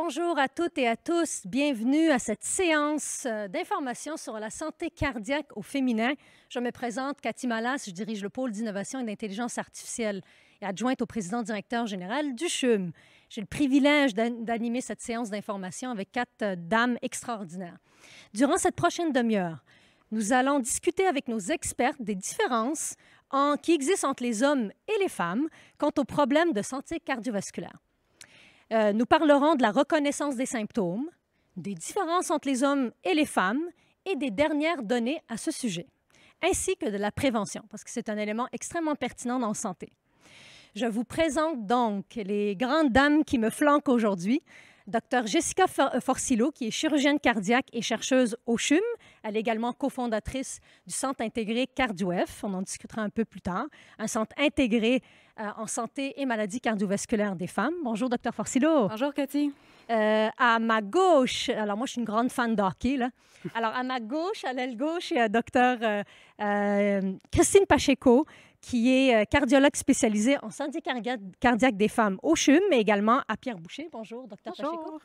Bonjour à toutes et à tous. Bienvenue à cette séance d'information sur la santé cardiaque au féminin. Je me présente Cathy Malas, je dirige le pôle d'innovation et d'intelligence artificielle et adjointe au président directeur général du CHUM. J'ai le privilège d'animer cette séance d'information avec quatre dames extraordinaires. Durant cette prochaine demi-heure, nous allons discuter avec nos expertes des différences qui existent entre les hommes et les femmes quant aux problèmes de santé cardiovasculaire. Nous parlerons de la reconnaissance des symptômes, des différences entre les hommes et les femmes et des dernières données à ce sujet, ainsi que de la prévention, parce que c'est un élément extrêmement pertinent dans la santé. Je vous présente donc les grandes dames qui me flanquent aujourd'hui. Dr Jessica Forcillo, qui est chirurgienne cardiaque et chercheuse au CHUM. Elle est également cofondatrice du Centre intégré CardioF. On en discutera un peu plus tard. Un centre intégré en santé et maladies cardiovasculaires des femmes. Bonjour, Dr Forcillo. Bonjour, Cathy. À ma gauche, alors moi, je suis une grande fan de hockey, là. Alors, à ma gauche, à l'aile gauche, il y a Dr Christine Pacheco, qui est cardiologue spécialisée en santé cardiaque des femmes au CHUM, mais également à Pierre Boucher. Bonjour, Dr Pacheco.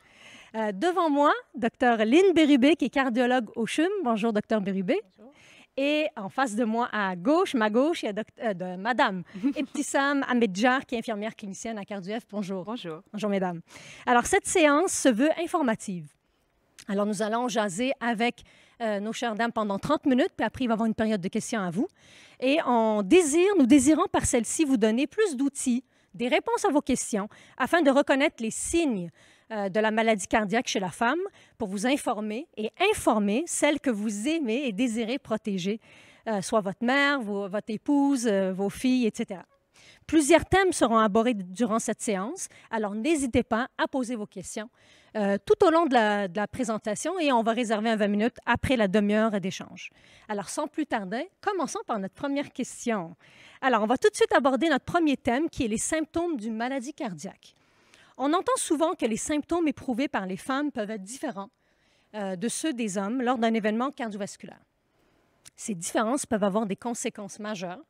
Devant moi, Dr Lynn Bérubé, qui est cardiologue au CHUM. Bonjour, Dr Bérubé. Bonjour. Et en face de moi, à gauche, ma gauche, il y a Madame Ebtissam Ahmedjar, qui est infirmière clinicienne à CardioF. Bonjour. Bonjour. Bonjour, mesdames. Alors, cette séance se veut informative. Alors, nous allons jaser avec nos chères dames pendant 30 minutes, puis après, il va y avoir une période de questions à vous. Et nous désirons par celle-ci vous donner plus d'outils, des réponses à vos questions, afin de reconnaître les signes de la maladie cardiaque chez la femme, pour vous informer et informer celles que vous aimez et désirez protéger, soit votre mère, votre épouse, vos filles, etc. Plusieurs thèmes seront abordés durant cette séance, alors n'hésitez pas à poser vos questions tout au long de la présentation et on va réserver un 20 minutes après la demi-heure d'échange. Alors, sans plus tarder, commençons par notre première question. Alors, on va tout de suite aborder notre premier thème qui est les symptômes d'une maladie cardiaque. On entend souvent que les symptômes éprouvés par les femmes peuvent être différents de ceux des hommes lors d'un événement cardiovasculaire. Ces différences peuvent avoir des conséquences majeures.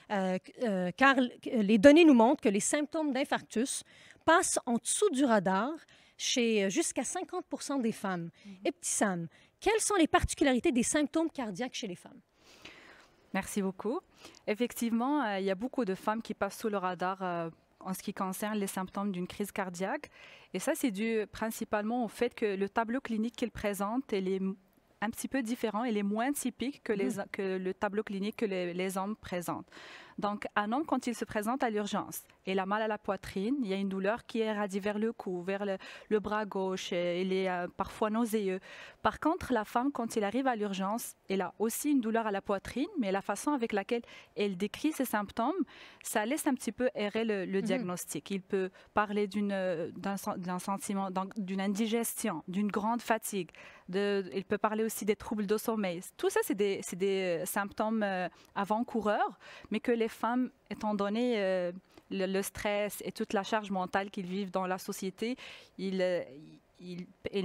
Car les données nous montrent que les symptômes d'infarctus passent en dessous du radar chez jusqu'à 50 des femmes. Ebtissam, quelles sont les particularités des symptômes cardiaques chez les femmes? Merci beaucoup. Effectivement, il y a beaucoup de femmes qui passent sous le radar en ce qui concerne les symptômes d'une crise cardiaque. Et ça, c'est dû principalement au fait que le tableau clinique qu'ils présentent est un petit peu différent, il est moins typique que le tableau clinique que les hommes présentent. Donc, un homme, quand il se présente à l'urgence, il a mal à la poitrine, il y a une douleur qui irradie vers le cou, vers le bras gauche, il est parfois nauséeux. Par contre, la femme, quand il arrive à l'urgence, elle a aussi une douleur à la poitrine, mais la façon avec laquelle elle décrit ses symptômes, ça laisse un petit peu errer le diagnostic. Il peut parler d'un sentiment, d'une indigestion, d'une grande fatigue. Il peut parler aussi des troubles de sommeil. Tout ça, c'est des symptômes avant-coureurs, mais que les femmes, étant donné le stress et toute la charge mentale qu'ils vivent dans la société, ils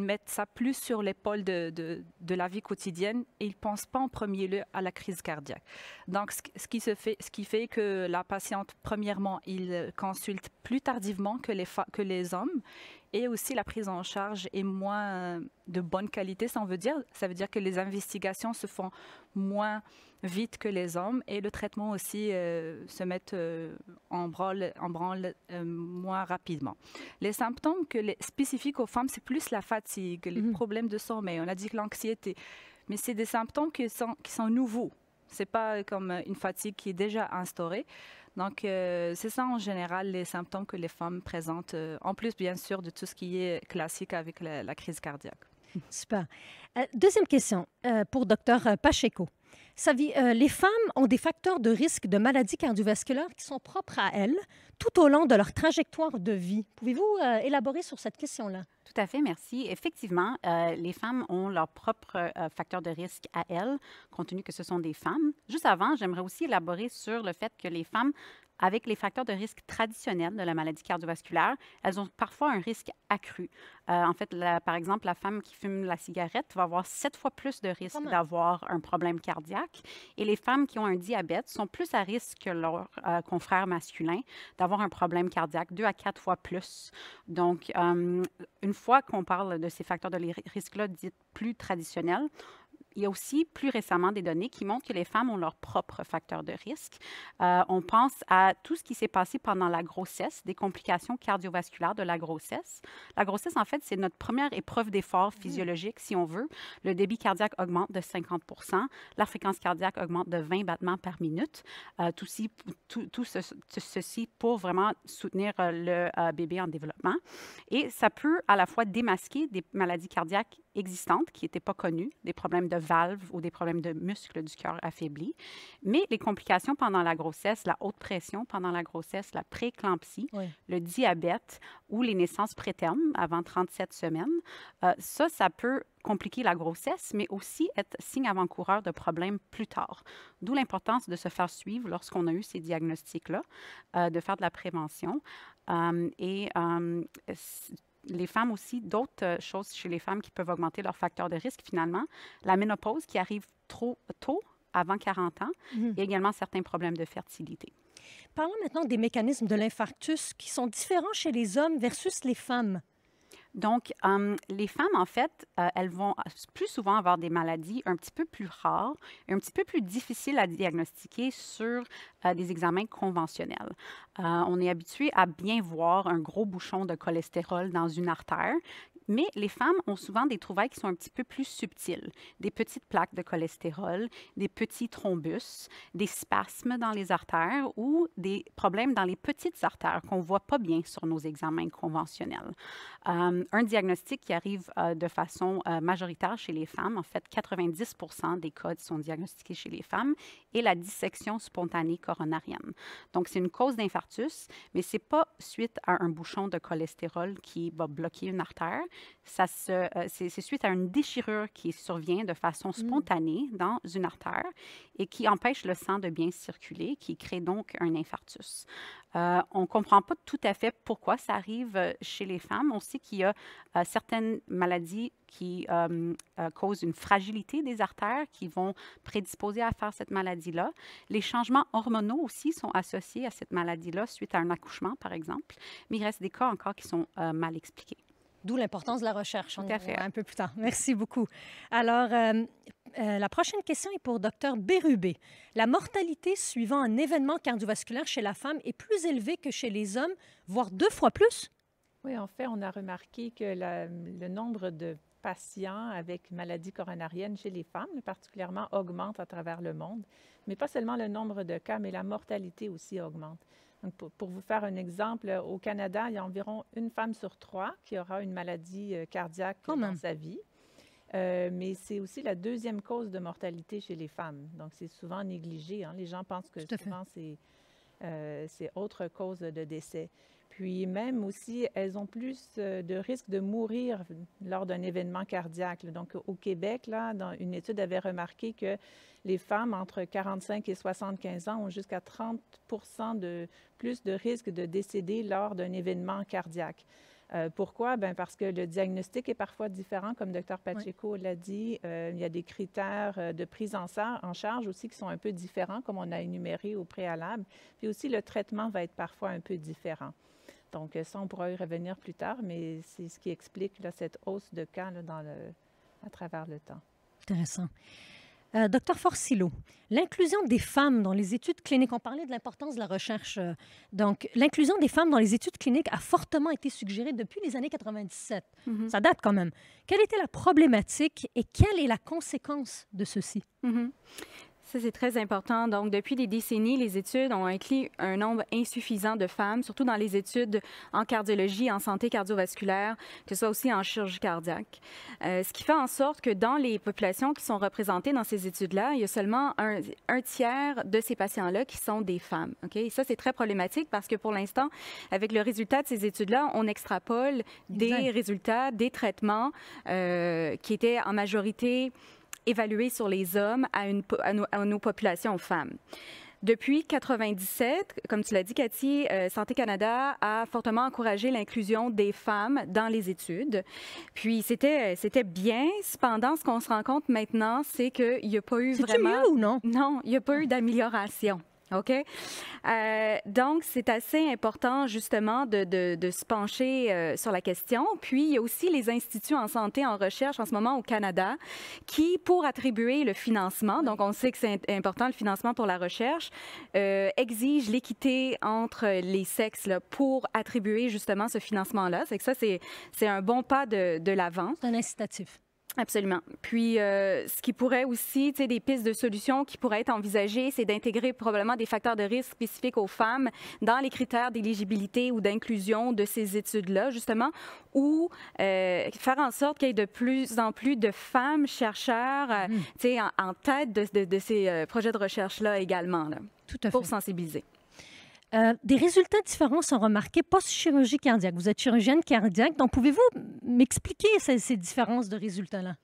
mettent ça plus sur l'épaule de la vie quotidienne et ils ne pensent pas en premier lieu à la crise cardiaque. Donc, ce qui fait que la patiente, premièrement, il consulte plus tardivement que les hommes. Et aussi, la prise en charge est moins de bonne qualité, ça veut dire que les investigations se font moins vite que les hommes et le traitement aussi se met en branle moins rapidement. Les symptômes spécifiques aux femmes, c'est plus la fatigue, les problèmes de sommeil, on a dit que l'anxiété, mais c'est des symptômes qui sont nouveaux. Ce n'est pas comme une fatigue qui est déjà instaurée. Donc, c'est ça en général les symptômes que les femmes présentent, en plus bien sûr de tout ce qui est classique avec la crise cardiaque. Super. Deuxième question pour Dr Pacheco. Les femmes ont des facteurs de risque de maladies cardiovasculaires qui sont propres à elles tout au long de leur trajectoire de vie. Pouvez-vous élaborer sur cette question-là? Tout à fait, merci. Effectivement, les femmes ont leurs propres facteurs de risque à elles, compte tenu que ce sont des femmes. Juste avant, j'aimerais aussi élaborer sur le fait que les femmes, avec les facteurs de risque traditionnels de la maladie cardiovasculaire, elles ont parfois un risque accru. En fait, par exemple, la femme qui fume la cigarette va avoir 7 fois plus de risque d'avoir un problème cardiaque. Et les femmes qui ont un diabète sont plus à risque que leurs confrères masculins d'avoir un problème cardiaque, 2 à 4 fois plus. Donc, une fois qu'on parle de ces facteurs de risque-là dits plus traditionnels, il y a aussi plus récemment des données qui montrent que les femmes ont leurs propres facteurs de risque. On pense à tout ce qui s'est passé pendant la grossesse, des complications cardiovasculaires de la grossesse. La grossesse, en fait, c'est notre première épreuve d'effort physiologique, si on veut. Le débit cardiaque augmente de 50 la fréquence cardiaque augmente de 20 battements par minute. Tout ceci pour vraiment soutenir le bébé en développement. Et ça peut à la fois démasquer des maladies cardiaques existantes qui n'étaient pas connues, des problèmes de valves ou des problèmes de muscles du cœur affaiblis. Mais les complications pendant la grossesse, la haute pression pendant la grossesse, la prééclampsie, le diabète ou les naissances prétermes avant 37 semaines, ça peut compliquer la grossesse, mais aussi être signe avant-coureur de problèmes plus tard. D'où l'importance de se faire suivre lorsqu'on a eu ces diagnostics-là, de faire de la prévention. Les femmes aussi, d'autres choses chez les femmes qui peuvent augmenter leurs facteurs de risque, finalement. La ménopause qui arrive trop tôt, avant 40 ans, et également certains problèmes de fertilité. Parlons maintenant des mécanismes de l'infarctus qui sont différents chez les hommes versus les femmes. Donc, les femmes, en fait, elles vont plus souvent avoir des maladies un petit peu plus rares et un petit peu plus difficiles à diagnostiquer sur des examens conventionnels. On est habitué à bien voir un gros bouchon de cholestérol dans une artère. Mais les femmes ont souvent des trouvailles qui sont un petit peu plus subtiles. Des petites plaques de cholestérol, des petits thrombus, des spasmes dans les artères ou des problèmes dans les petites artères qu'on ne voit pas bien sur nos examens conventionnels. Un diagnostic qui arrive de façon majoritaire chez les femmes, en fait 90 des cas sont diagnostiqués chez les femmes, est la dissection spontanée coronarienne. Donc, c'est une cause d'infarctus, mais ce n'est pas suite à un bouchon de cholestérol qui va bloquer une artère. C'est suite à une déchirure qui survient de façon spontanée dans une artère et qui empêche le sang de bien circuler, qui crée donc un infarctus. On ne comprend pas tout à fait pourquoi ça arrive chez les femmes. On sait qu'il y a certaines maladies qui causent une fragilité des artères, qui vont prédisposer à faire cette maladie-là. Les changements hormonaux aussi sont associés à cette maladie-là suite à un accouchement, par exemple. Mais il reste des cas encore qui sont mal expliqués. D'où l'importance de la recherche. Tout à fait. Un peu plus tard. Merci beaucoup. Alors, la prochaine question est pour Dr Bérubé. La mortalité suivant un événement cardiovasculaire chez la femme est plus élevée que chez les hommes, voire 2 fois plus? Oui, en fait, on a remarqué que le nombre de patients avec maladie coronarienne chez les femmes, particulièrement, augmente à travers le monde. Mais pas seulement le nombre de cas, mais la mortalité aussi augmente. Donc, pour vous faire un exemple, au Canada, il y a environ 1 femme sur 3 qui aura une maladie cardiaque dans sa vie. Mais c'est aussi la 2e cause de mortalité chez les femmes. Donc, c'est souvent négligé. Les gens pensent que souvent, c'est autre cause de décès. Puis même aussi, elles ont plus de risques de mourir lors d'un événement cardiaque. Donc, au Québec, dans une étude avait remarqué que les femmes entre 45 et 75 ans ont jusqu'à 30 de plus de risque de décéder lors d'un événement cardiaque. Pourquoi? Parce que le diagnostic est parfois différent, comme Dr Pacheco l'a dit. Il y a des critères de prise en charge aussi qui sont un peu différents, comme on a énuméré au préalable. Puis aussi, le traitement va être parfois un peu différent. Donc, ça, on pourra y revenir plus tard, mais c'est ce qui explique cette hausse de cas à travers le temps. Intéressant. Docteur Forcillo, l'inclusion des femmes dans les études cliniques, on parlait de l'importance de la recherche. Donc, l'inclusion des femmes dans les études cliniques a fortement été suggérée depuis les années 97. Ça date quand même. Quelle était la problématique et quelle est la conséquence de ceci? Ça, c'est très important. Donc, depuis des décennies, les études ont inclus un nombre insuffisant de femmes, surtout dans les études en cardiologie, en santé cardiovasculaire, que ce soit aussi en chirurgie cardiaque. Ce qui fait en sorte que dans les populations qui sont représentées dans ces études-là, il y a seulement un tiers de ces patients-là qui sont des femmes. Et ça, c'est très problématique parce que pour l'instant, avec le résultat de ces études-là, on extrapole des résultats, des traitements qui étaient en majorité évalués sur les hommes à nos populations femmes. Depuis 1997, comme tu l'as dit, Cathy, Santé Canada a fortement encouragé l'inclusion des femmes dans les études. Puis, c'était bien. Cependant, ce qu'on se rend compte maintenant, c'est qu'il n'y a pas eu vraiment... C'est mieux ou non? Non, il n'y a pas eu d'amélioration. OK? Donc, c'est assez important, justement, de se pencher sur la question. Puis, il y a aussi les instituts en santé en recherche en ce moment au Canada qui, pour attribuer le financement, donc on sait que c'est important le financement pour la recherche, exigent l'équité entre les sexes là, pour attribuer justement ce financement-là. C'est que ça, c'est un bon pas de l'avant. C'est un incitatif. Absolument. Puis, ce qui pourrait aussi, tu sais, des pistes de solutions qui pourraient être envisagées, c'est d'intégrer probablement des facteurs de risque spécifiques aux femmes dans les critères d'éligibilité ou d'inclusion de ces études-là, justement, ou faire en sorte qu'il y ait de plus en plus de femmes chercheurs, tu sais, en tête de ces projets de recherche-là également, là, Tout à fait. pour sensibiliser. Des résultats différents sont remarqués post-chirurgie cardiaque. Vous êtes chirurgienne cardiaque, donc pouvez-vous m'expliquer ces différences de résultats-là?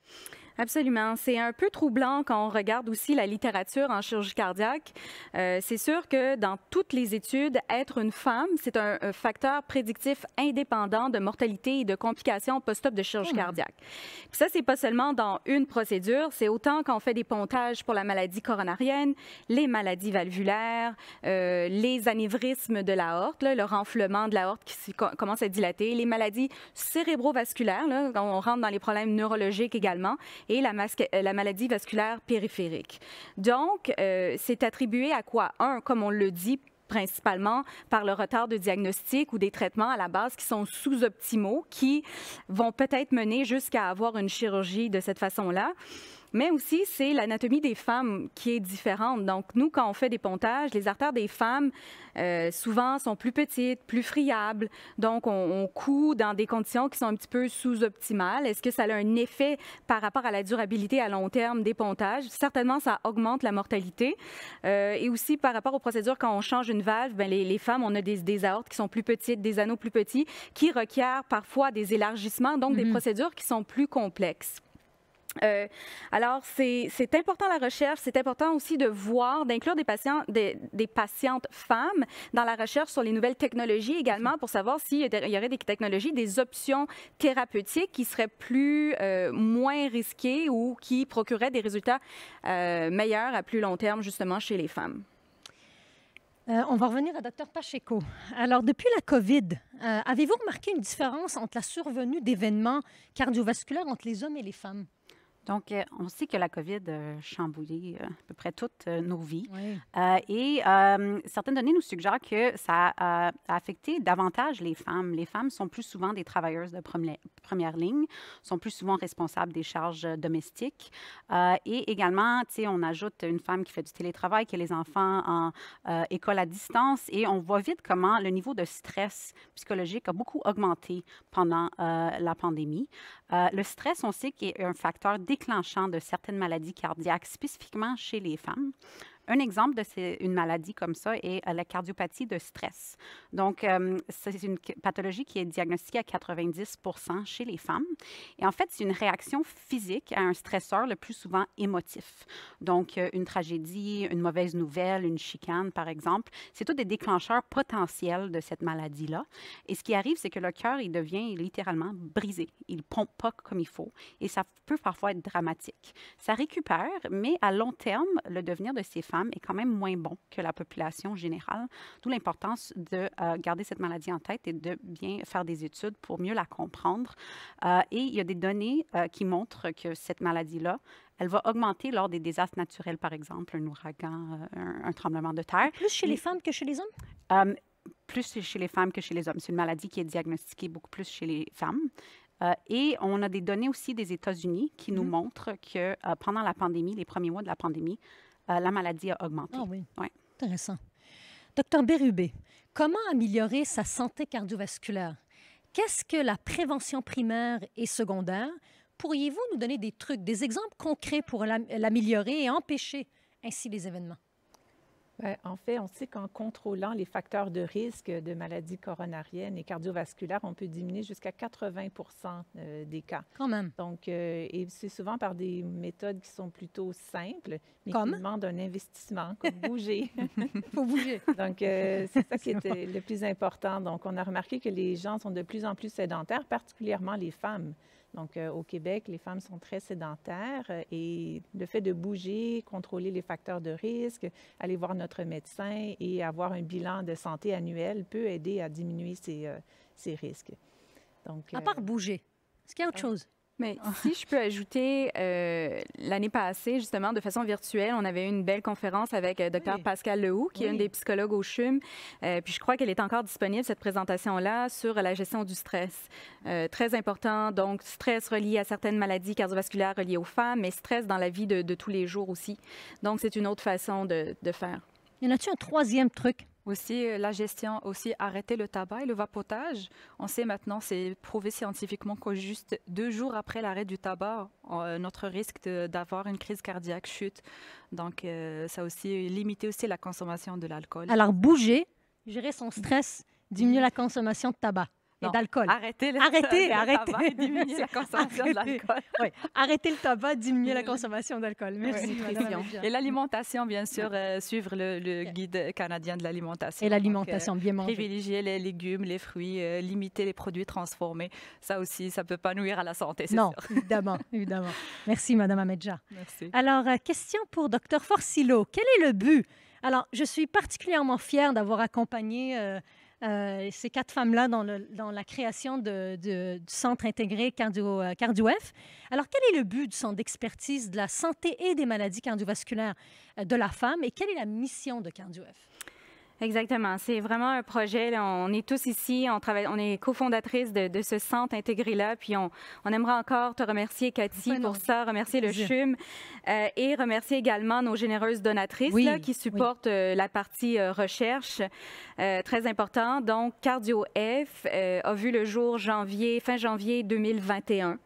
Absolument. C'est un peu troublant quand on regarde aussi la littérature en chirurgie cardiaque. C'est sûr que dans toutes les études, être une femme, c'est un facteur prédictif indépendant de mortalité et de complications post-op de chirurgie cardiaque. Puis ça, c'est pas seulement dans une procédure, c'est autant quand on fait des pontages pour la maladie coronarienne, les maladies valvulaires, les anévrismes de l'aorte, le renflement de l'aorte qui commence à dilater, les maladies cérébrovasculaires, là, quand on rentre dans les problèmes neurologiques également, et la maladie vasculaire périphérique. Donc, c'est attribué à quoi? Comme on le dit, principalement par le retard de diagnostic ou des traitements à la base qui sont sous-optimaux, qui vont peut-être mener jusqu'à avoir une chirurgie de cette façon-là. Mais aussi, c'est l'anatomie des femmes qui est différente. Donc, nous, quand on fait des pontages, les artères des femmes, souvent, sont plus petites, plus friables. Donc, on coud dans des conditions qui sont un petit peu sous-optimales. Est-ce que ça a un effet par rapport à la durabilité à long terme des pontages? Certainement, ça augmente la mortalité. Et aussi, par rapport aux procédures, quand on change une valve, bien, les femmes, on a des aortes qui sont plus petites, des anneaux plus petits, qui requièrent parfois des élargissements, donc des procédures qui sont plus complexes. Alors, c'est important la recherche, c'est important aussi de voir, d'inclure des patientes femmes dans la recherche sur les nouvelles technologies également pour savoir s'il y aurait des technologies, des options thérapeutiques qui seraient moins risquées ou qui procureraient des résultats meilleurs à plus long terme justement chez les femmes. On va revenir à Dr Pacheco. Alors, depuis la COVID, avez-vous remarqué une différence entre la survenue d'événements cardiovasculaires entre les hommes et les femmes? Donc, on sait que la COVID a chamboulé à peu près toutes nos vies. Oui. Et certaines données nous suggèrent que ça a affecté davantage les femmes. Les femmes sont plus souvent des travailleuses de première ligne, sont plus souvent responsables des charges domestiques. Et également, tu sais, on ajoute une femme qui fait du télétravail, qui a les enfants en école à distance. Et on voit vite comment le niveau de stress psychologique a beaucoup augmenté pendant la pandémie. Le stress, on sait qu'il est un facteur déclenchant de certaines maladies cardiaques, spécifiquement chez les femmes. Un exemple de une maladie comme ça est la cardiopathie de stress. Donc, c'est une pathologie qui est diagnostiquée à 90% chez les femmes. Et en fait, c'est une réaction physique à un stresseur le plus souvent émotif. Donc, une tragédie, une mauvaise nouvelle, une chicane, par exemple, c'est tous des déclencheurs potentiels de cette maladie-là. Et ce qui arrive, c'est que le cœur, il devient littéralement brisé. Il ne pompe pas comme il faut. Et ça peut parfois être dramatique. Ça récupère, mais à long terme, le devenir de ces femmes est quand même moins bon que la population générale. D'où l'importance de garder cette maladie en tête et de bien faire des études pour mieux la comprendre. Et il y a des données qui montrent que cette maladie-là, elle va augmenter lors des désastres naturels, par exemple, un ouragan, un tremblement de terre. Plus chez les femmes que chez les hommes? Plus chez les femmes que chez les hommes. C'est une maladie qui est diagnostiquée beaucoup plus chez les femmes. Et on a des données aussi des États-Unis qui nous montrent que pendant la pandémie, les premiers mois de la pandémie, la maladie a augmenté. Ah oui, ouais. Intéressant. Docteur Bérubé, comment améliorer sa santé cardiovasculaire? Qu'est-ce que la prévention primaire et secondaire? Pourriez-vous nous donner des trucs, des exemples concrets pour l'améliorer et empêcher ainsi les événements? Bien, en fait, on sait qu'en contrôlant les facteurs de risque de maladies coronariennes et cardiovasculaires, on peut diminuer jusqu'à 80 des cas. Quand même. Donc, et c'est souvent par des méthodes qui sont plutôt simples, mais Comme? qui demandent un investissement, comme bouger. Il faut bouger. Donc, c'est ça qui est le plus important. Donc, on a remarqué que les gens sont de plus en plus sédentaires, particulièrement les femmes. Donc, au Québec, les femmes sont très sédentaires et le fait de bouger, contrôler les facteurs de risque, aller voir notre médecin et avoir un bilan de santé annuel peut aider à diminuer ces risques. Donc, À part bouger, est-ce qu'il y a autre chose? Mais si je peux ajouter, l'année passée, justement, de façon virtuelle, on avait eu une belle conférence avec Dr. Oui. Pascal Lehoux, qui est une des psychologues au CHUM. Puis je crois qu'elle est encore disponible, cette présentation-là, sur la gestion du stress. Très important, donc stress relié à certaines maladies cardiovasculaires reliées aux femmes, mais stress dans la vie de tous les jours aussi. Donc c'est une autre façon de faire. Y en a-t-il un troisième truc? Aussi, la gestion, aussi arrêter le tabac et le vapotage. On sait maintenant, c'est prouvé scientifiquement que juste 2 jours après l'arrêt du tabac, notre risque d'avoir une crise cardiaque chute. Donc, ça aussi, limiter aussi la consommation de l'alcool. Alors, bouger, gérer son stress, diminuer la consommation de tabac et Non, d'alcool. Arrêter le Arrêtez. tabac et diminuer la consommation de l'alcool. Oui, arrêter le tabac, diminuer la consommation d'alcool. Merci, Madame Amédia. Et l'alimentation, bien sûr, suivre le guide canadien de l'alimentation. Et l'alimentation, bien Donc, manger. privilégier les légumes, les fruits, limiter les produits transformés. Ça aussi, ça ne peut pas nuire à la santé, c'est Non, sûr. évidemment, évidemment. Merci, Madame Amedja. Merci. Alors, question pour Dr. Forcillo. Quel est le but? Alors, je suis particulièrement fière d'avoir accompagné ces 4 femmes-là dans la création du Centre intégré CardioF. Alors, quel est le but du Centre d'expertise de la santé et des maladies cardiovasculaires de la femme et quelle est la mission de CardioF? Exactement. C'est vraiment un projet. Là, on est tous ici, on est cofondatrices de ce centre intégré-là. Puis on aimerait encore te remercier, Cathy, pour ça, remercier le CHUM et remercier également nos généreuses donatrices là, qui supportent la partie recherche. Très important. Donc, CardioF a vu le jour fin janvier 2021.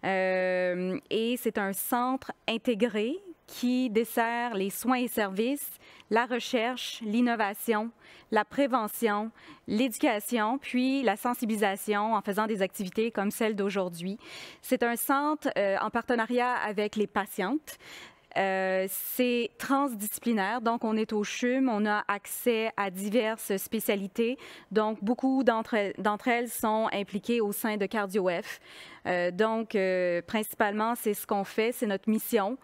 Et c'est un centre intégré qui dessert les soins et services, la recherche, l'innovation, la prévention, l'éducation, puis la sensibilisation en faisant des activités comme celle d'aujourd'hui. C'est un centre en partenariat avec les patientes. C'est transdisciplinaire, donc on est au CHUM, on a accès à diverses spécialités, donc beaucoup d'entre elles sont impliquées au sein de CardioF. Donc, principalement, c'est ce qu'on fait, c'est notre mission.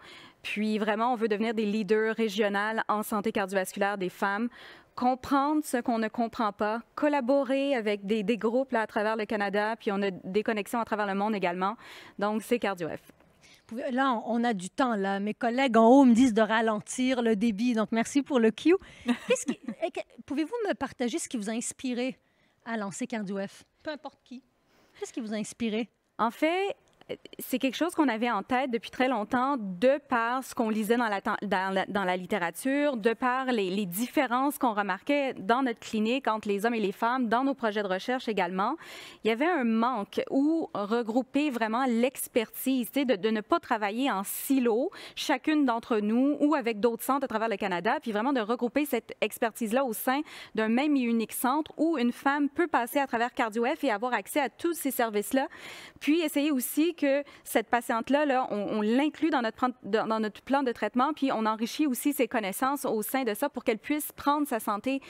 Puis vraiment, on veut devenir des leaders régionaux en santé cardiovasculaire des femmes, comprendre ce qu'on ne comprend pas, collaborer avec des groupes là, à travers le Canada, puis on a des connexions à travers le monde également. Donc, c'est CardioF. Là, on a du temps. Là. Mes collègues en haut me disent de ralentir le débit. Donc, merci pour le cue. Pouvez-vous me partager ce qui vous a inspiré à lancer CardioF? Peu importe qui. Qu'est-ce qui vous a inspiré? En fait, c'est quelque chose qu'on avait en tête depuis très longtemps, de par ce qu'on lisait dans la littérature, de par les différences qu'on remarquait dans notre clinique entre les hommes et les femmes, dans nos projets de recherche également. Il y avait un manque où regrouper vraiment l'expertise, de ne pas travailler en silo, chacune d'entre nous ou avec d'autres centres à travers le Canada, puis vraiment de regrouper cette expertise-là au sein d'un même et unique centre où une femme peut passer à travers CardioF et avoir accès à tous ces services-là, puis essayer aussi que cette patiente-là, là, on l'inclut dans notre plan de traitement, puis on enrichit aussi ses connaissances au sein de ça pour qu'elle puisse prendre sa santé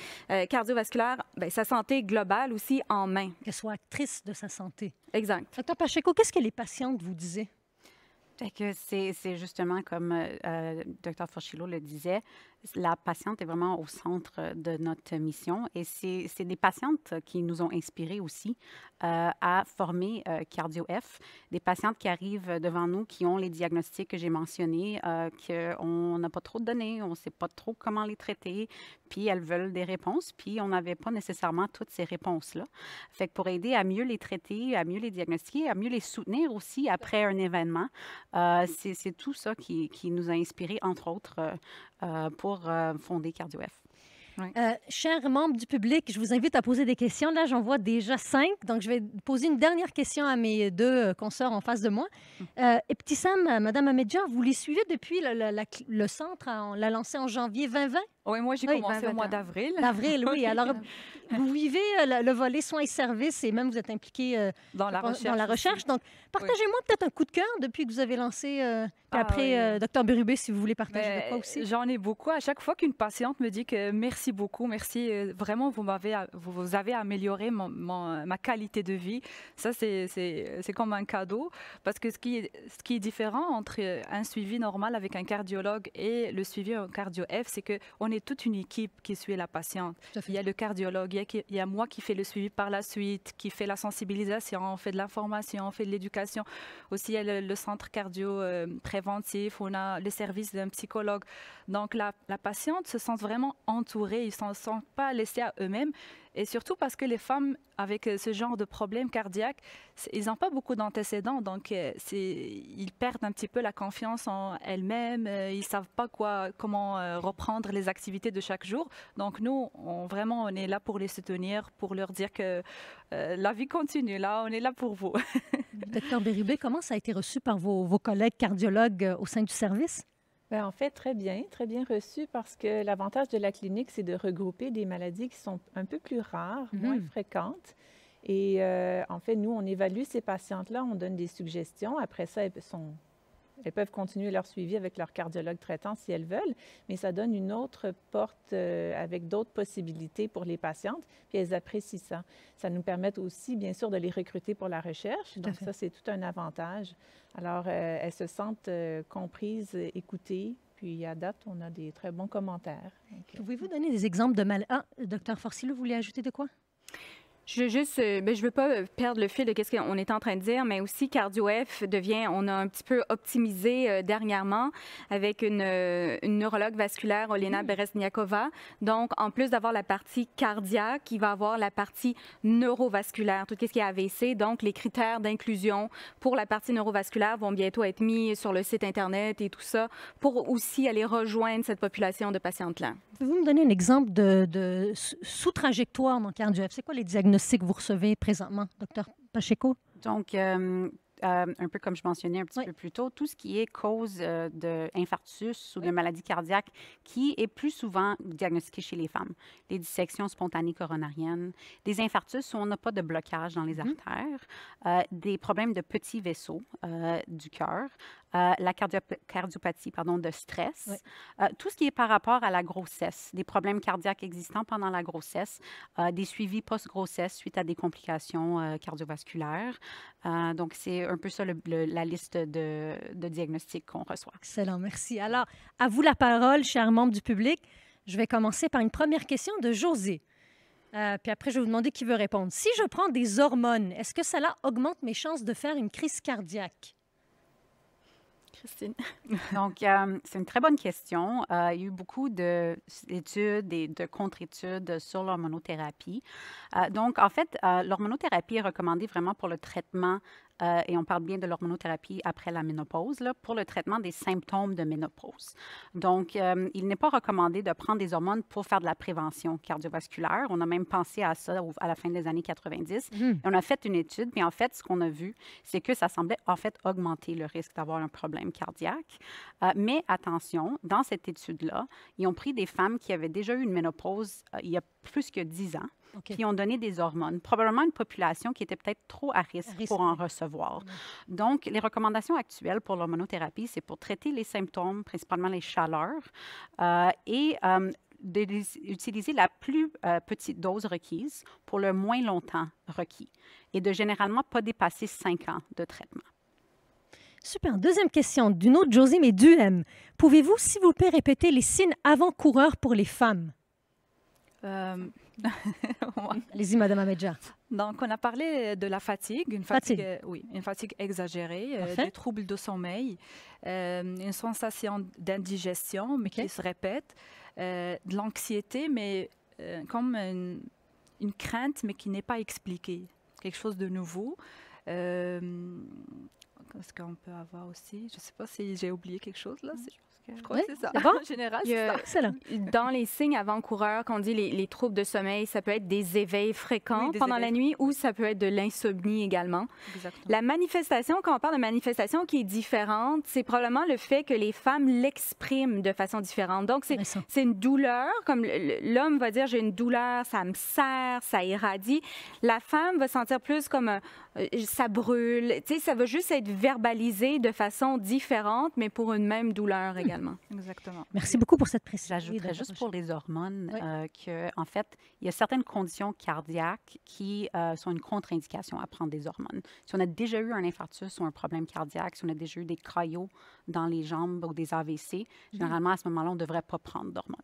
cardiovasculaire, sa santé globale aussi en main. Qu'elle soit actrice de sa santé. Exact. Dr. Pacheco, qu'est-ce que les patientes vous disaient? C'est justement comme Dr. Forcillo le disait, la patiente est vraiment au centre de notre mission et c'est des patientes qui nous ont inspirés aussi à former CardioF, des patientes qui arrivent devant nous, qui ont les diagnostics que j'ai mentionnés, qu'on n'a pas trop de données, on ne sait pas trop comment les traiter, puis elles veulent des réponses, puis on n'avait pas nécessairement toutes ces réponses-là. Fait que pour aider à mieux les traiter, à mieux les diagnostiquer, à mieux les soutenir aussi après un événement, c'est tout ça qui nous a inspirés, entre autres, pour fonder CardioF. Oui. Chers membres du public, je vous invite à poser des questions. Là, j'en vois déjà 5. Donc, je vais poser une dernière question à mes 2 consoeurs en face de moi. Ebtissam, Madame Amedja, vous les suivez depuis le centre. On l'a lancé en janvier 2020? Oui, moi, j'ai commencé au mois d'avril. D'avril, oui. Alors, vous vivez le volet soins et services et même vous êtes impliqué dans la recherche. Donc, partagez-moi peut-être un coup de cœur depuis que vous avez lancé. Puis après, Dr Bérubé, si vous voulez partager de quoi aussi. J'en ai beaucoup. À chaque fois qu'une patiente me dit que merci beaucoup, merci, vraiment, vous avez amélioré ma qualité de vie. Ça, c'est comme un cadeau. Parce que ce qui est différent entre un suivi normal avec un cardiologue et le suivi en cardio-F, c'est qu'on est toute une équipe qui suit la patiente. Il y a le cardiologue, il y a moi qui fais le suivi par la suite, qui fait la sensibilisation, on fait de l'information, on fait de l'éducation. Aussi, il y a le centre cardio préventif, on a le service d'un psychologue. Donc, la patiente se sent vraiment entourée, ils ne se sentent pas laissés à eux-mêmes. Et surtout parce que les femmes avec ce genre de problème cardiaque, ils n'ont pas beaucoup d'antécédents, donc ils perdent un petit peu la confiance en elles-mêmes, ils ne savent pas comment reprendre les activités de chaque jour. Donc nous, on est là pour les soutenir, pour leur dire que la vie continue, là, on est là pour vous. Dr Bérubé, comment ça a été reçu par vos collègues cardiologues au sein du service? Bien, en fait, très bien reçu parce que l'avantage de la clinique, c'est de regrouper des maladies qui sont un peu plus rares, moins fréquentes. Et en fait, nous, on évalue ces patientes-là, on donne des suggestions. Après ça, elles peuvent continuer leur suivi avec leur cardiologue traitant si elles veulent, mais ça donne une autre porte avec d'autres possibilités pour les patientes, puis elles apprécient ça. Ça nous permet aussi, bien sûr, de les recruter pour la recherche. Donc ça, c'est tout un avantage. Alors, elles se sentent comprises, écoutées, puis à date, on a des très bons commentaires. Pouvez-vous donner des exemples de maladies? Ah, Dr Forcillo, vous voulez ajouter de quoi? Je veux pas perdre le fil de ce qu'on est en train de dire, mais aussi CardioF on a un petit peu optimisé dernièrement avec une neurologue vasculaire, Olena Beresniakova. Donc, en plus d'avoir la partie cardiaque, il va avoir la partie neurovasculaire, tout ce qui est AVC. Donc, les critères d'inclusion pour la partie neurovasculaire vont bientôt être mis sur le site Internet et tout ça pour aussi aller rejoindre cette population de patientes-là. Pouvez-vous me donner un exemple de sous-trajectoire dans CardioF? C'est quoi les diagnostics que vous recevez présentement, Dr Pacheco? Donc, un peu comme je mentionnais un petit peu plus tôt, tout ce qui est cause d'infarctus ou de maladie cardiaque qui est plus souvent diagnostiqué chez les femmes. Les dissections spontanées coronariennes, des infarctus où on n'a pas de blocage dans les artères, des problèmes de petits vaisseaux du cœur, la cardiopathie de stress, tout ce qui est par rapport à la grossesse, des problèmes cardiaques existants pendant la grossesse, des suivis post-grossesse suite à des complications cardiovasculaires. Donc, c'est un peu ça la liste de diagnostics qu'on reçoit. Excellent, merci. Alors, à vous la parole, chers membres du public. Je vais commencer par une première question de José. Puis après, je vais vous demander qui veut répondre. Si je prends des hormones, est-ce que cela augmente mes chances de faire une crise cardiaque? Christine. Donc, c'est une très bonne question. Il y a eu beaucoup d'études et de contre-études sur l'hormonothérapie. Donc, en fait, l'hormonothérapie est recommandée vraiment pour le traitement, et on parle bien de l'hormonothérapie après la ménopause, là, pour le traitement des symptômes de ménopause. Donc, il n'est pas recommandé de prendre des hormones pour faire de la prévention cardiovasculaire. On a même pensé à ça à la fin des années 90. Et on a fait une étude, puis en fait, ce qu'on a vu, c'est que ça semblait en fait augmenter le risque d'avoir un problème cardiaque. Mais attention, dans cette étude-là, ils ont pris des femmes qui avaient déjà eu une ménopause il y a plus que 10 ans. Qui ont donné des hormones, probablement une population qui était peut-être trop à risque pour en recevoir. Donc, les recommandations actuelles pour l'hormonothérapie, c'est pour traiter les symptômes, principalement les chaleurs, et d'utiliser la plus petite dose requise pour le moins longtemps requis et de généralement pas dépasser 5 ans de traitement. Super. Deuxième question d'une autre Josée, mais du M. Pouvez-vous, s'il vous plaît, répéter les signes avant-coureurs pour les femmes? Allez-y, Madame Amedja. Donc, on a parlé de la fatigue, une fatigue exagérée, des troubles de sommeil, une sensation d'indigestion, mais qui se répète, de l'anxiété, mais comme une crainte, mais qui n'est pas expliquée, quelque chose de nouveau. Qu'est-ce qu'on peut avoir aussi? Je ne sais pas si j'ai oublié quelque chose là. Je crois Oui, que c'est ça. c'est bon? En général, Il y c'est a- ça. Excellent. Dans les signes avant-coureurs, qu'on dit les troubles de sommeil, ça peut être des éveils fréquents Oui, des pendant la éveils. nuit ou ça peut être de l'insomnie également. Exactement. La manifestation, quand on parle de manifestation qui est différente, c'est probablement le fait que les femmes l'expriment de façon différente. Donc, Intéressant. c'est une douleur, comme l'homme va dire, j'ai une douleur, ça me serre, ça irradie. La femme va sentir plus comme ça brûle. Tu sais, ça va juste être verbalisé de façon différente, mais pour une même douleur également. Exactement. Merci beaucoup pour cette précision. J'ajouterais juste pour les hormones Oui. qu'en fait, il y a certaines conditions cardiaques qui sont une contre-indication à prendre des hormones. Si on a déjà eu un infarctus ou un problème cardiaque, si on a déjà eu des caillots dans les jambes ou des AVC, généralement, à ce moment-là, on ne devrait pas prendre d'hormones.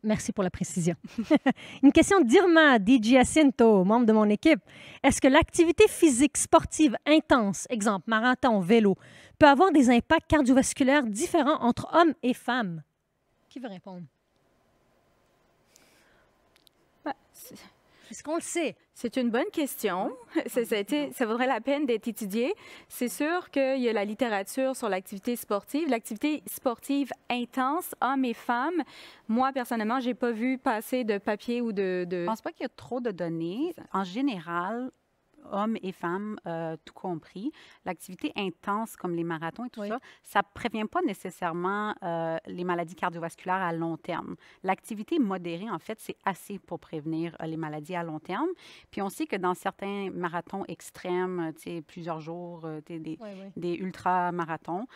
Merci pour la précision. Une question d'Irma Di Giacinto, membre de mon équipe. Est-ce que l'activité physique sportive intense, exemple marathon, vélo, peut avoir des impacts cardiovasculaires différents entre hommes et femmes? Qui veut répondre? Ouais, Est-ce qu'on le sait? C'est une bonne question. Ça vaudrait la peine d'être étudié. C'est sûr qu'il y a la littérature sur l'activité sportive. L'activité sportive intense, hommes et femmes, moi, personnellement, je n'ai pas vu passer de papier ou de... Je ne pense pas qu'il y a trop de données. En général, hommes et femmes, tout compris, l'activité intense comme les marathons et tout Oui. ça ne prévient pas nécessairement les maladies cardiovasculaires à long terme. L'activité modérée, en fait, c'est assez pour prévenir les maladies à long terme. Puis on sait que dans certains marathons extrêmes, tu sais, plusieurs jours, des ultra-marathons,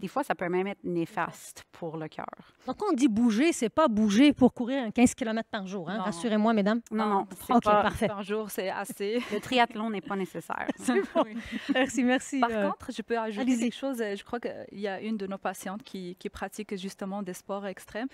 des fois, ça peut même être néfaste pour le cœur. Quand on dit bouger, c'est pas bouger pour courir 15 km par jour. Hein? Non. Rassurez-moi, mesdames. Non, c'est OK, pas... parfait. Par jour, c'est assez. Le triathlon n'est pas nécessaire. Oui. Merci. Par contre, je peux ajouter allez-y. quelque chose. Je crois qu'il y a une de nos patientes qui pratique justement des sports extrêmes.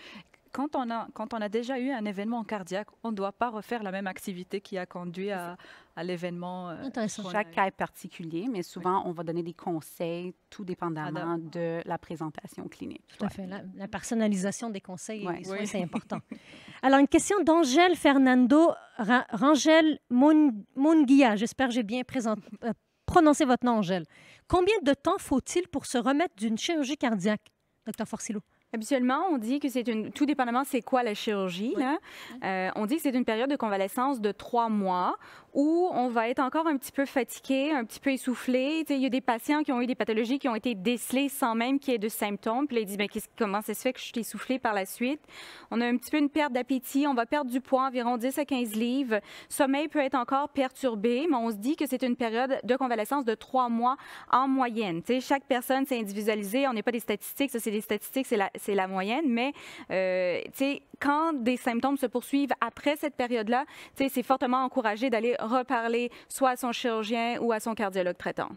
Quand on a déjà eu un événement cardiaque, on ne doit pas refaire la même activité qui a conduit à l'événement. Intéressant. qu'on a Chaque eu. cas est particulier, mais souvent, on va donner des conseils, tout dépendamment de la présentation clinique. Tout à fait. La personnalisation des conseils et Ouais. des soins, Oui. c'est important. Alors, une question d'Angèle Fernando Rangel Munguia. J'espère que j'ai bien prononcé votre nom, Angèle. Combien de temps faut-il pour se remettre d'une chirurgie cardiaque, Dr Forcillo? Habituellement, on dit que c'est tout dépendamment c'est quoi la chirurgie, là. On dit que c'est une période de convalescence de 3 mois où on va être encore un petit peu fatigué, un petit peu essoufflé. Tu sais, il y a des patients qui ont eu des pathologies qui ont été décelées sans même qu'il y ait de symptômes. Puis là, ils disent, bien, comment ça se fait que je suis essoufflée par la suite? On a un petit peu une perte d'appétit. On va perdre du poids, environ 10 à 15 livres. Sommeil peut être encore perturbé, mais on se dit que c'est une période de convalescence de 3 mois en moyenne. Tu sais, chaque personne, c'est individualisé. On n'est pas des statistiques. Ça, c'est des statistiques, c'est la moyenne. Mais, tu sais, quand des symptômes se poursuivent après cette période-là, tu sais, c'est fortement encouragé d'aller reparler soit à son chirurgien ou à son cardiologue traitant.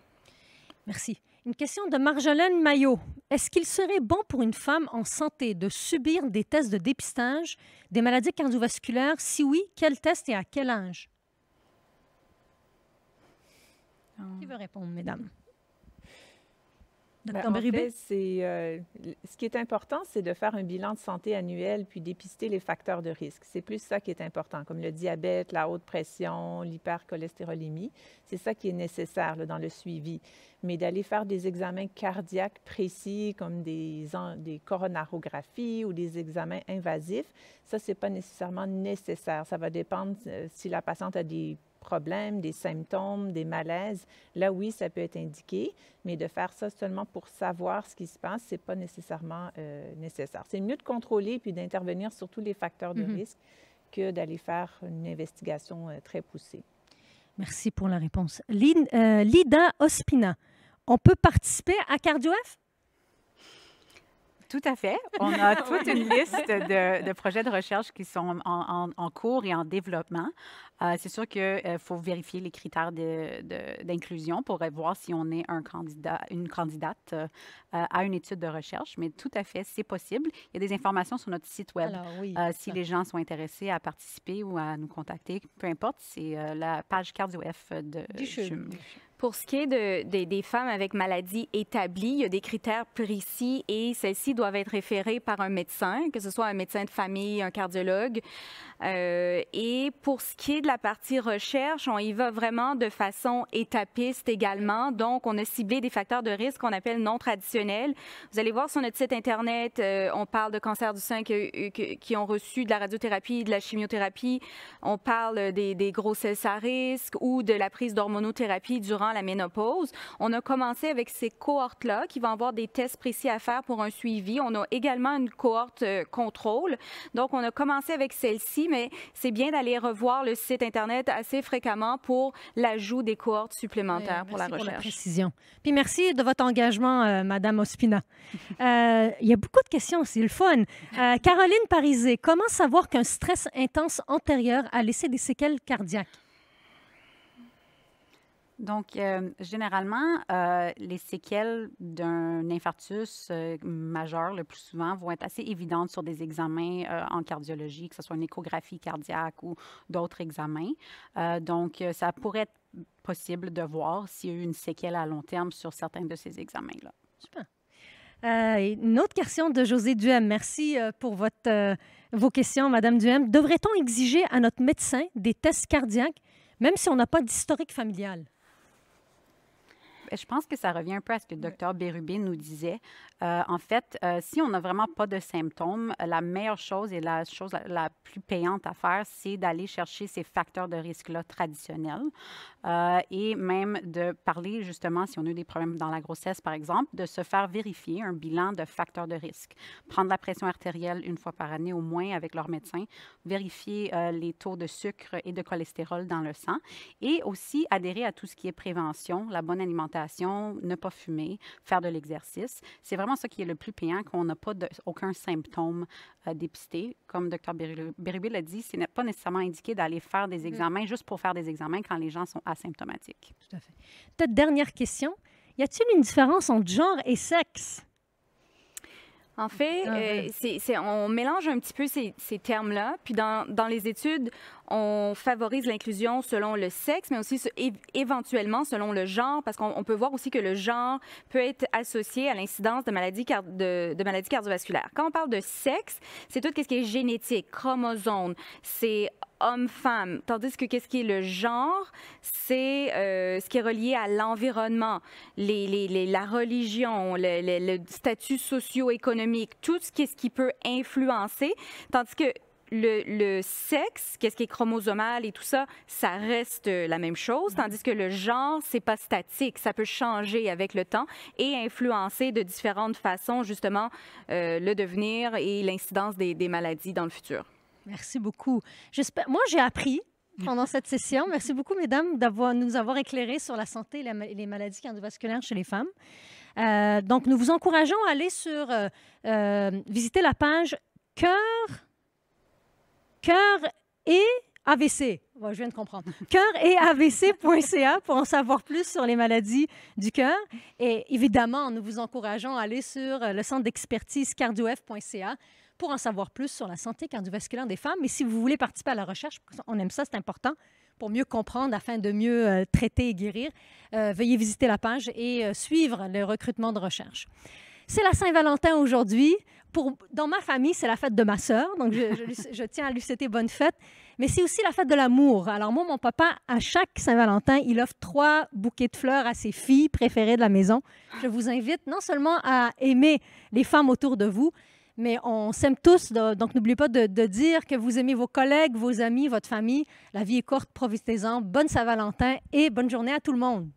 Merci. Une question de Marjolaine Maillot. Est-ce qu'il serait bon pour une femme en santé de subir des tests de dépistage des maladies cardiovasculaires? Si oui, quel test et à quel âge? Qui veut répondre, mesdames? Ben, Dr. en Bérubé? fait, ce qui est important, c'est de faire un bilan de santé annuel puis dépister les facteurs de risque. C'est plus ça qui est important, comme le diabète, la haute pression, l'hypercholestérolémie. C'est ça qui est nécessaire là, dans le suivi. Mais d'aller faire des examens cardiaques précis, comme des coronarographies ou des examens invasifs, ça, ce n'est pas nécessairement nécessaire. Ça va dépendre si la patiente a des problèmes, des symptômes, des malaises. Là, oui, ça peut être indiqué, mais de faire ça seulement pour savoir ce qui se passe, ce n'est pas nécessairement nécessaire. C'est mieux de contrôler puis d'intervenir sur tous les facteurs de risque que d'aller faire une investigation très poussée. Merci pour la réponse. Lida Ospina, on peut participer à CardioF? Tout à fait. On a toute une liste de projets de recherche qui sont en cours et en développement. C'est sûr qu'il faut vérifier les critères d'inclusion pour voir si on est une candidate à une étude de recherche. Mais tout à fait, c'est possible. Il y a des informations sur notre site Web. Alors, oui, si les gens sont intéressés à participer ou à nous contacter, peu importe, c'est la page CardioF de CHUM. Pour ce qui est des femmes avec maladie établie, il y a des critères précis et celles-ci doivent être référées par un médecin, que ce soit un médecin de famille, un cardiologue. Et pour ce qui est de la partie recherche, on y va vraiment de façon étapiste également. Donc, on a ciblé des facteurs de risque qu'on appelle non traditionnels. Vous allez voir sur notre site Internet, on parle de cancer du sein qui ont reçu de la radiothérapie, de la chimiothérapie. On parle des grossesses à risque ou de la prise d'hormonothérapie durant la ménopause. On a commencé avec ces cohortes-là qui vont avoir des tests précis à faire pour un suivi. On a également une cohorte contrôle. Donc, on a commencé avec celle-ci, mais c'est bien d'aller revoir le site Internet assez fréquemment pour l'ajout des cohortes supplémentaires pour la recherche. Pour la précision. Puis merci de votre engagement, Madame Ospina. Il y a beaucoup de questions, c'est le fun. Caroline Parisé, comment savoir qu'un stress intense antérieur a laissé des séquelles cardiaques? Donc, généralement, les séquelles d'un infarctus majeur, le plus souvent, vont être assez évidentes sur des examens en cardiologie, que ce soit une échographie cardiaque ou d'autres examens. Donc, ça pourrait être possible de voir s'il y a eu une séquelle à long terme sur certains de ces examens-là. Super. Une autre question de José Duhem. Merci pour vos questions, Madame Duhem. Devrait-on exiger à notre médecin des tests cardiaques, même si on n'a pas d'historique familial? Je pense que ça revient un peu à ce que le docteur Bérubé nous disait. En fait, si on n'a vraiment pas de symptômes, la meilleure chose et la chose la plus payante à faire, c'est d'aller chercher ces facteurs de risque-là traditionnels et même de parler justement, si on a eu des problèmes dans la grossesse, par exemple, de se faire vérifier un bilan de facteurs de risque. Prendre la pression artérielle une fois par année au moins avec leur médecin, vérifier les taux de sucre et de cholestérol dans le sang et aussi adhérer à tout ce qui est prévention, la bonne alimentation, ne pas fumer, faire de l'exercice. C'est vraiment ça qui est le plus payant, qu'on n'a pas aucun symptôme dépisté. Comme Dr Bérubé l'a dit, ce n'est pas nécessairement indiqué d'aller faire des examens juste pour faire des examens quand les gens sont asymptomatiques. Tout à fait. Peut-être dernière question. Y a-t-il une différence entre genre et sexe? En fait, on mélange un petit peu ces termes-là. Puis dans les études, on favorise l'inclusion selon le sexe, mais aussi éventuellement selon le genre, parce qu'on peut voir aussi que le genre peut être associé à l'incidence de maladies cardiovasculaires. Quand on parle de sexe, c'est tout ce qui est génétique, chromosome, c'est homme-femme, tandis que qu'est-ce qui est le genre, c'est ce qui est relié à l'environnement, la religion, le statut socio-économique, tout ce qui peut influencer, tandis que le sexe, qu'est-ce qui est chromosomal et tout ça, ça reste la même chose, tandis que le genre, c'est pas statique, ça peut changer avec le temps et influencer de différentes façons, justement, le devenir et l'incidence des maladies dans le futur. Merci beaucoup. Moi, j'ai appris pendant cette session. Merci beaucoup, mesdames, nous avoir éclairés sur la santé et les maladies cardiovasculaires chez les femmes. Donc, nous vous encourageons à aller visiter la page Cœur et AVC. Ouais, je viens de comprendre. Cœur et AVC.ca pour en savoir plus sur les maladies du cœur. Et évidemment, nous vous encourageons à aller sur le centre d'expertise cardio-f.ca pour en savoir plus sur la santé cardiovasculaire des femmes. Mais si vous voulez participer à la recherche, on aime ça, c'est important, pour mieux comprendre, afin de mieux traiter et guérir, veuillez visiter la page et suivre le recrutement de recherche. C'est la Saint-Valentin aujourd'hui. Dans ma famille, c'est la fête de ma sœur, donc je tiens à lui souhaiter bonne fête. Mais c'est aussi la fête de l'amour. Alors moi, mon papa, à chaque Saint-Valentin, il offre 3 bouquets de fleurs à ses filles préférées de la maison. Je vous invite non seulement à aimer les femmes autour de vous, mais on s'aime tous, donc n'oubliez pas de dire que vous aimez vos collègues, vos amis, votre famille. La vie est courte, profitez-en. Bonne Saint-Valentin et bonne journée à tout le monde.